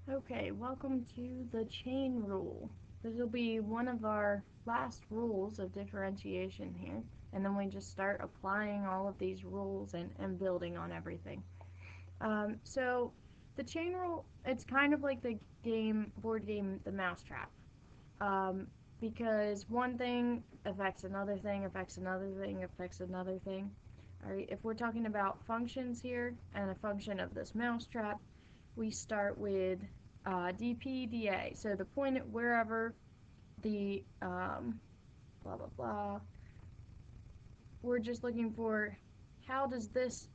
Okay, welcome to the chain rule. This will be one of our last rules of differentiation here, and then we just start applying all of these rules and building on everything. So the chain rule, it's kind of like the board game, The Mousetrap, um, because one thing affects another thing, affects another thing, affects another thing. All right, if we're talking about functions here and a function of this mousetrap, we start with dp, dA. So the point at wherever the blah blah blah, we're just looking for how does this,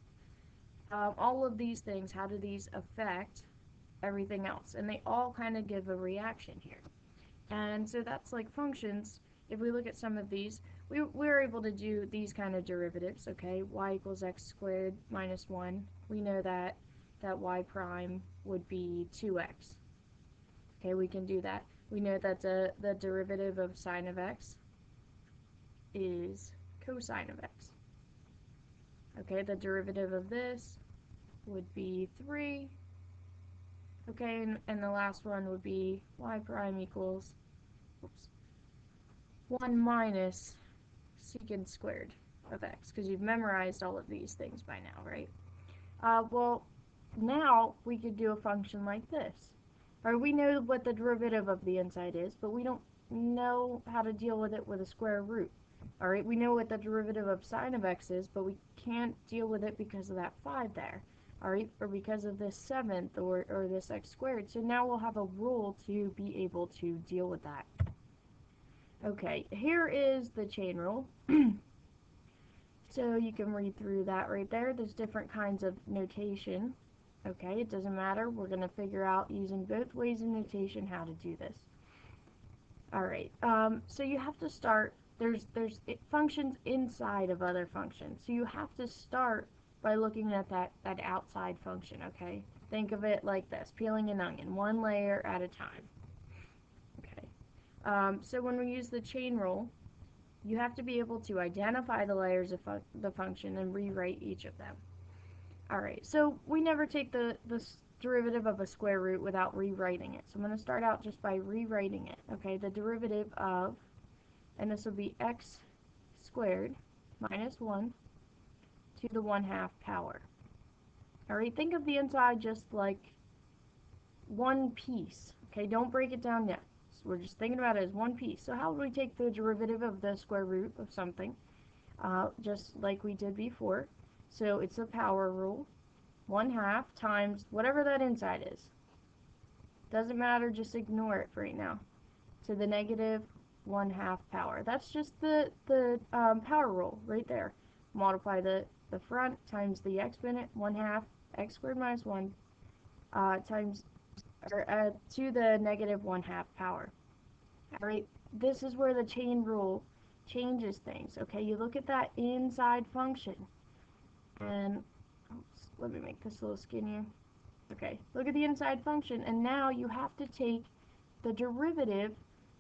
all of these things, how do these affect everything else? And they all kind of give a reaction here. And so that's like functions. If we look at some of these, we're able to do these kind of derivatives, okay? Y equals x squared minus 1. We know that y prime would be 2x. Okay, we can do that. We know that the derivative of sine of x is cosine of x. Okay, the derivative of this would be 3. Okay, and the last one would be y prime equals, oops, 1 minus secant squared of x, because you've memorized all of these things by now, right? Well, now we could do a function like this. Or we know what the derivative of the inside is, but we don't know how to deal with it with a square root. Alright, we know what the derivative of sine of x is, but we can't deal with it because of that 5 there. Alright, or because of this 7th or this x squared. So now we'll have a rule to be able to deal with that. Okay, here is the chain rule. So you can read through that right there. There's different kinds of notation. Okay, it doesn't matter. We're going to figure out using both ways of notation how to do this. Alright, so you have to start, there's functions inside of other functions. So you have to start by looking at that outside function, okay? Think of it like this, peeling an onion, one layer at a time. Okay, so when we use the chain rule, you have to be able to identify the layers of the function and rewrite each of them. Alright, so we never take the derivative of a square root without rewriting it. So I'm going to start out just by rewriting it. Okay, the derivative of, and this will be x squared minus 1 to the 1/2 power. Alright, think of the inside just like one piece. Okay, don't break it down yet. So we're just thinking about it as one piece. So how would we take the derivative of the square root of something? Just like we did before. So it's a power rule. 1/2 times whatever that inside is. Doesn't matter, just ignore it for right now. To the negative 1/2 power. That's just the power rule right there. Multiply the front times the exponent, 1/2 x squared minus 1 times, or to the negative 1/2 power. Alright, this is where the chain rule changes things. Okay, you look at that inside function, and oops, let me make this a little skinnier. Okay, look at the inside function, and now you have to take the derivative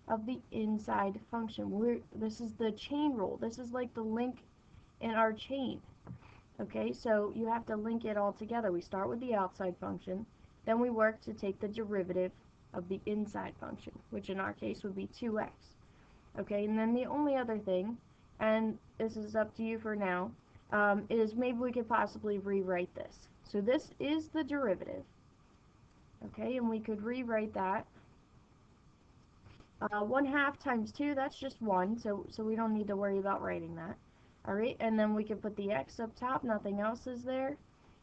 of the inside function. This is the chain rule. This is like the link in our chain. Okay, so you have to link it all together. We start with the outside function, then we work to take the derivative of the inside function, which in our case would be 2x. Okay, and then the only other thing, and this is up to you for now, is maybe we could possibly rewrite this. So this is the derivative. Okay, and we could rewrite that. 1/2 times 2, that's just 1, so we don't need to worry about writing that. Alright, and then we can put the x up top, nothing else is there.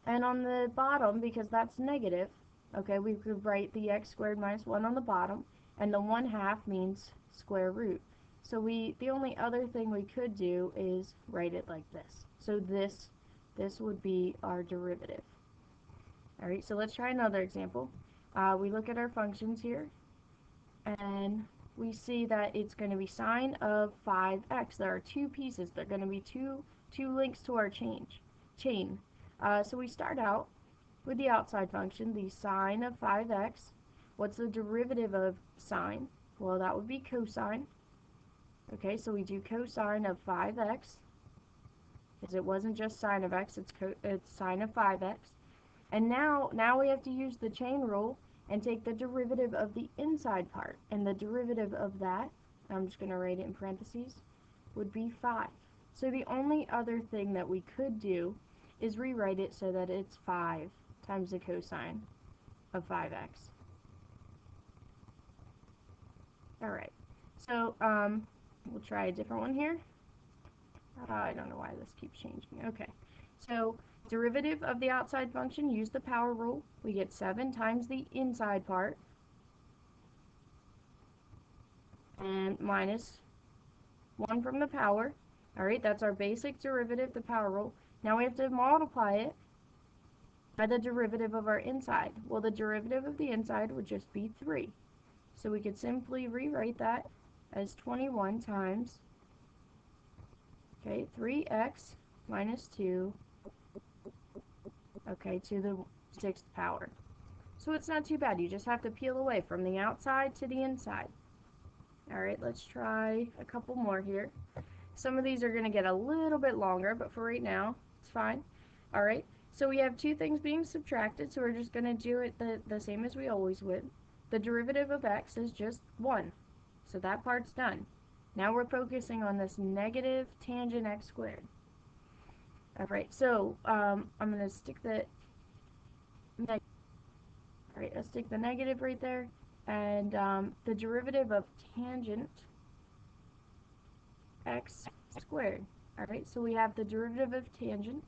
And on the bottom, because that's negative, okay, we could write the x squared minus 1 on the bottom, and the 1/2 means square root. So the only other thing we could do is write it like this. So this would be our derivative. Alright, so let's try another example. We look at our functions here, and we see that it's going to be sine of 5x. There are two pieces. They're going to be two links to our chain. So we start out with the outside function, the sine of 5x. What's the derivative of sine? Well, that would be cosine. Okay, so we do cosine of 5x, because it wasn't just sine of x, it's sine of 5x. And now we have to use the chain rule and take the derivative of the inside part. And the derivative of that, I'm just going to write it in parentheses, would be 5. So the only other thing that we could do is rewrite it so that it's 5 times the cosine of 5x. Alright, so we'll try a different one here. I don't know why this keeps changing. Okay, so derivative of the outside function, use the power rule. We get 7 times the inside part, and minus 1 from the power. Alright, that's our basic derivative, the power rule. Now we have to multiply it by the derivative of our inside. Well, the derivative of the inside would just be 3. So we could simply rewrite that as 21 times, okay, 3x minus 2, okay, to the 6th power. So it's not too bad. You just have to peel away from the outside to the inside. Alright, let's try a couple more here. Some of these are going to get a little bit longer, but for right now, it's fine. Alright, so we have two things being subtracted, so we're just going to do it the same as we always would. The derivative of x is just 1, so that part's done. Now we're focusing on this negative tangent x squared. Alright, so I'm going to stick the Alright, let's stick the negative right there, and the derivative of tangent x squared. Alright, so we have the derivative of tangent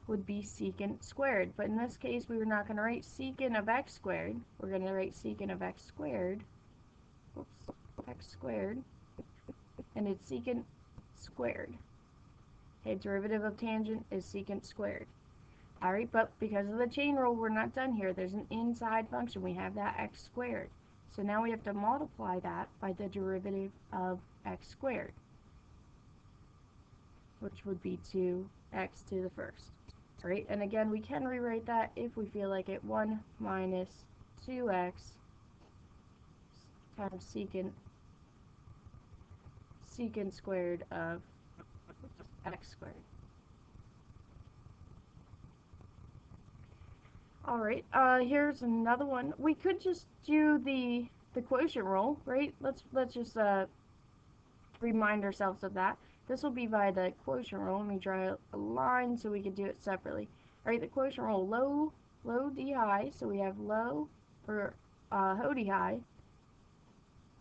would be secant squared, but in this case we were not going to write secant of x squared, we're going to write secant of x squared, x squared, and it's secant squared. Okay, derivative of tangent is secant squared. Alright, but because of the chain rule, we're not done here. There's an inside function. We have that x squared. So now we have to multiply that by the derivative of x squared, which would be 2x to the first. Alright, and again, we can rewrite that if we feel like it. 1 minus 2x times secant squared of x squared. Alright, here's another one. We could just do the quotient rule, right? Let's just remind ourselves of that. This will be by the quotient rule. Let me draw a line so we can do it separately. Alright, the quotient rule, low d high, so we have low, or ho d high.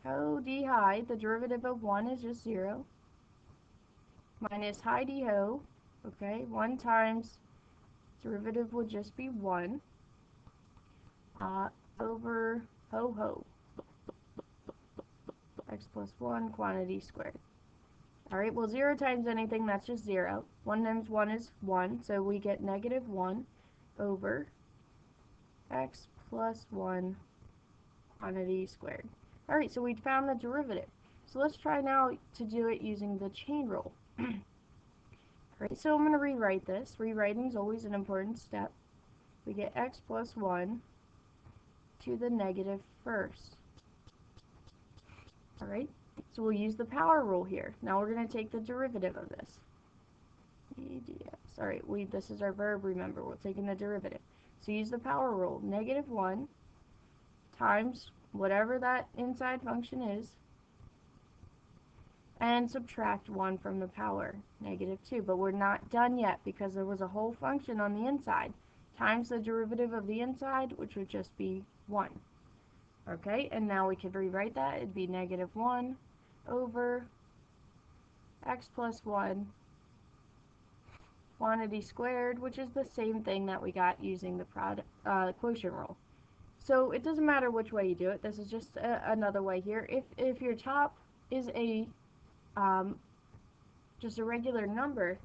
Ho d high, the derivative of 1 is just 0, minus high d ho, okay, 1 times, derivative would just be 1, over ho ho, x plus 1 quantity squared. Alright, well 0 times anything, that's just 0. 1 times 1 is 1, so we get negative 1 over x plus 1 quantity squared. Alright, so we found the derivative. So let's try now to do it using the chain rule. Alright, so I'm going to rewrite this. Rewriting is always an important step. We get x plus 1 to the negative first. Alright, so we'll use the power rule here. Now we're going to take the derivative of this. Alright, this is our verb, remember, we're taking the derivative. So use the power rule. Negative 1 times whatever that inside function is, and subtract 1 from the power, negative 2. But we're not done yet because there was a whole function on the inside, times the derivative of the inside, which would just be 1. Okay, and now we could rewrite that. It'd be negative 1 over x plus 1 quantity squared, which is the same thing that we got using the quotient rule. So it doesn't matter which way you do it. This is just another way here. If your top is a just a regular number,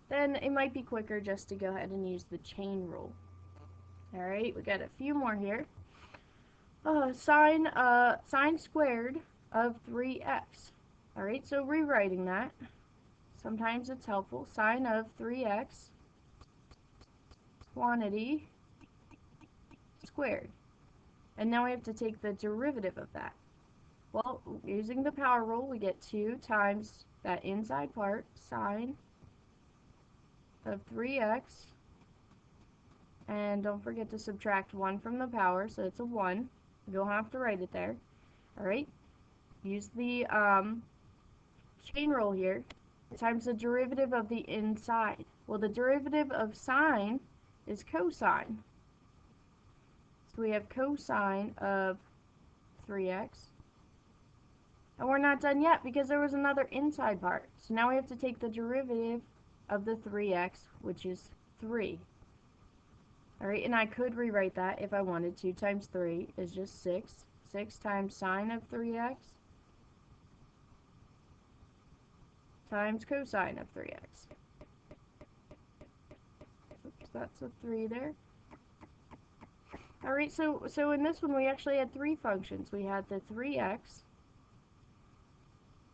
then it might be quicker just to go ahead and use the chain rule. Alright, we got a few more here. Sine squared of 3x. Alright, so rewriting that, sometimes it's helpful. Sine of 3x quantity squared. And now we have to take the derivative of that. Well, using the power rule, we get 2 times that inside part, sine of 3x And don't forget to subtract 1 from the power, so it's a 1. You don't have to write it there. Alright? Use the chain rule here times the derivative of the inside. Well, the derivative of sine is cosine. So we have cosine of 3x. And we're not done yet because there was another inside part. So now we have to take the derivative of the 3x, which is 3. Alright, and I could rewrite that if I wanted to. Times 3 is just 6. 6 times sine of 3x times cosine of 3x. Oops, that's a 3 there. Alright, so in this one we actually had 3 functions. We had the 3x,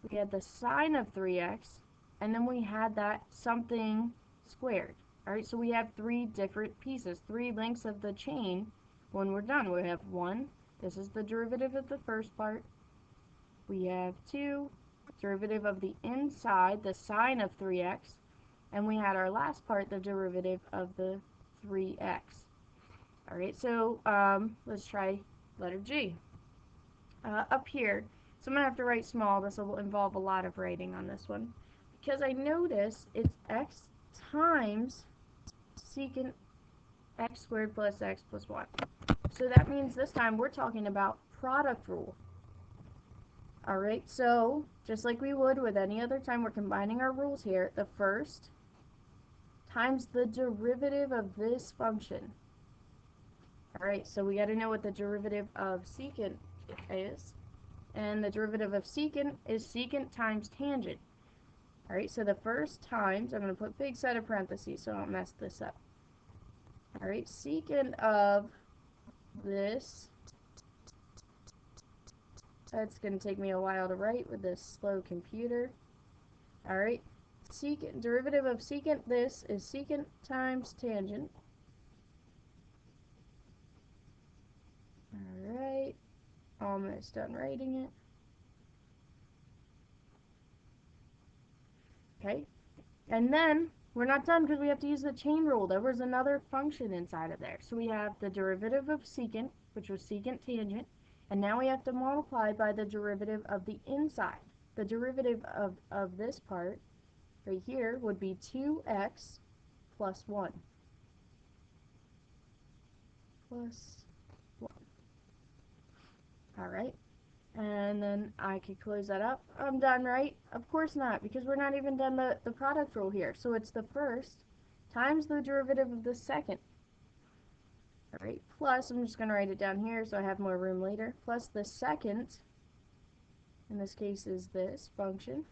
we had the sine of 3x, and then we had that something squared. Alright, so we have 3 different pieces, 3 links of the chain. When we're done, we have 1, this is the derivative of the first part. We have 2, derivative of the inside, the sine of 3x. And we had our last part, the derivative of the 3x. Alright, so let's try letter G. Up here, so I'm going to have to write small. This will involve a lot of writing on this one. Because I notice it's x times secant x squared plus x plus 1. So that means this time we're talking about product rule. Alright, so just like we would with any other time, we're combining our rules here. The first times the derivative of this function. Alright, so we got to know what the derivative of secant is. And the derivative of secant is secant times tangent. Alright, so the first times, I'm going to put big set of parentheses so I don't mess this up. Alright, secant of this, that's going to take me a while to write with this slow computer. Alright, secant, derivative of secant this is secant times tangent. Alright, almost done writing it. Okay, and then we're not done because we have to use the chain rule. There was another function inside of there. So we have the derivative of secant, which was secant tangent, and now we have to multiply by the derivative of the inside. The derivative of this part right here would be 2x plus 1. Plus 1. Alright. And then I could close that up. I'm done, right? Of course not, because we're not even done the product rule here. So it's the first times the derivative of the second. Alright, plus, I'm just going to write it down here so I have more room later, plus the second, in this case is this function,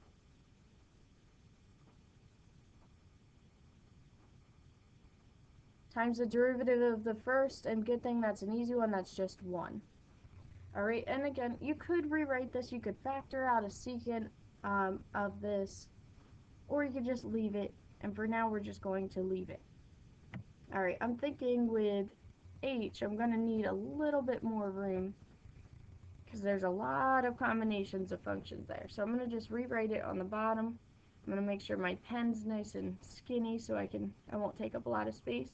times the derivative of the first, and good thing that's an easy one, that's just 1. Alright, and again, you could rewrite this, you could factor out a secant of this, or you could just leave it, and for now we're just going to leave it. Alright, I'm thinking with H, I'm going to need a little bit more room, because there's a lot of combinations of functions there. So I'm going to just rewrite it on the bottom. I'm going to make sure my pen's nice and skinny so I won't take up a lot of space.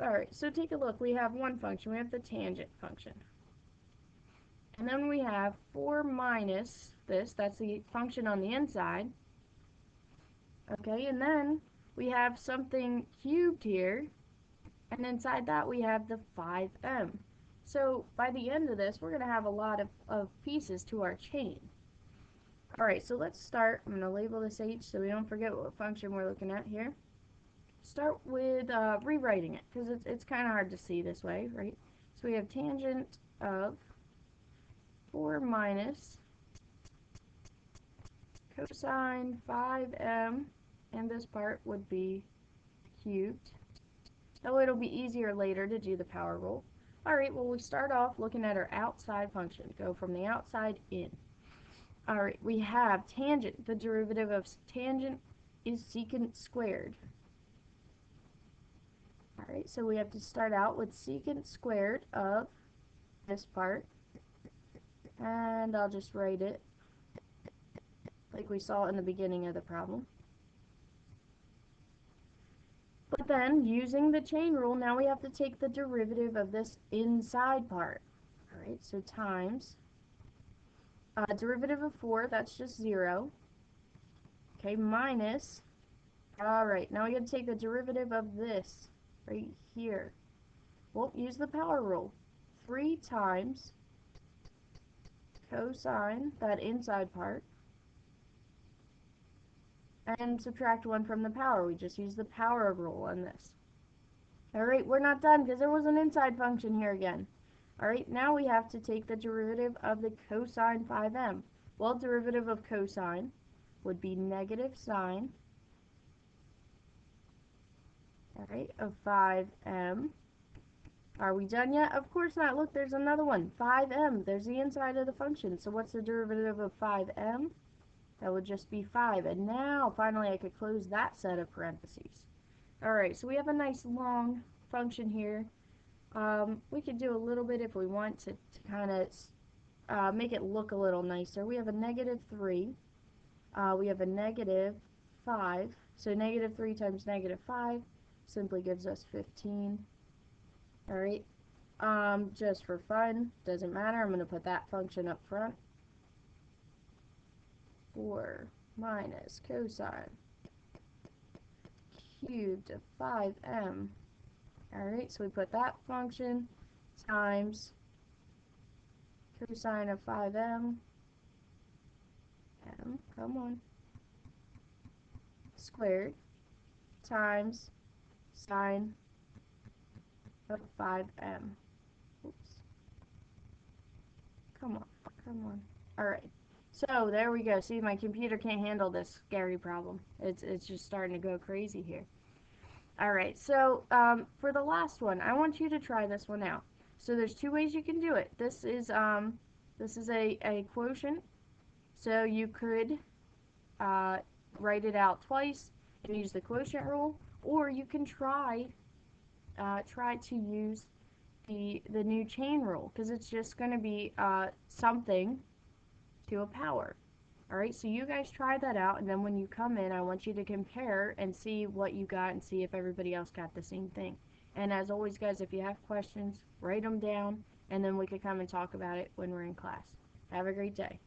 Alright, so take a look. We have one function. We have the tangent function. And then we have 4 minus this. That's the function on the inside. Okay, and then we have something cubed here. And inside that we have the 5m. So by the end of this, we're going to have a lot of pieces to our chain. Alright, so let's start. I'm going to label this H so we don't forget what function we're looking at here. Start with rewriting it, because it's kind of hard to see this way, right? So we have tangent of 4 minus cosine 5m, and this part would be cubed. Oh, it'll be easier later to do the power rule. Alright, well, we start off looking at our outside function. Go from the outside in. Alright, we have tangent. The derivative of tangent is secant squared. Alright, so we have to start out with secant squared of this part. And I'll just write it like we saw in the beginning of the problem. But then, using the chain rule, now we have to take the derivative of this inside part. Alright, so times derivative of 4, that's just 0. Okay, minus, alright, now we gotta take the derivative of this right here. Well, use the power rule. 3 times cosine, that inside part, and subtract 1 from the power. We just use the power rule on this. Alright, we're not done because there was an inside function here again. Alright, now we have to take the derivative of the cosine 5m. Well, derivative of cosine would be negative sine, alright, of 5m. Are we done yet? Of course not. Look, there's another one. 5m. There's the inside of the function. So what's the derivative of 5m? That would just be 5. And now, finally, I could close that set of parentheses. Alright, so we have a nice long function here. We could do a little bit if we want to kind of make it look a little nicer. We have a negative 3. We have a negative 5. So negative 3 times negative 5 simply gives us 15. Alright, just for fun, doesn't matter, I'm going to put that function up front. 4 minus cosine cubed of 5m. Alright, so we put that function times cosine of 5m, come on, squared, times sine of 5m. Oops. Come on. Alright, so there we go. See, my computer can't handle this scary problem. It's just starting to go crazy here. Alright, so for the last one, I want you to try this one out. So there's two ways you can do it. This is a quotient, so you could write it out twice and use the quotient rule, or you can try to use the new chain rule, because it's just going to be something to a power. Alright, so you guys try that out, and then when you come in, I want you to compare and see what you got and see if everybody else got the same thing. And as always, guys, if you have questions, write them down, and then we can come and talk about it when we're in class. Have a great day.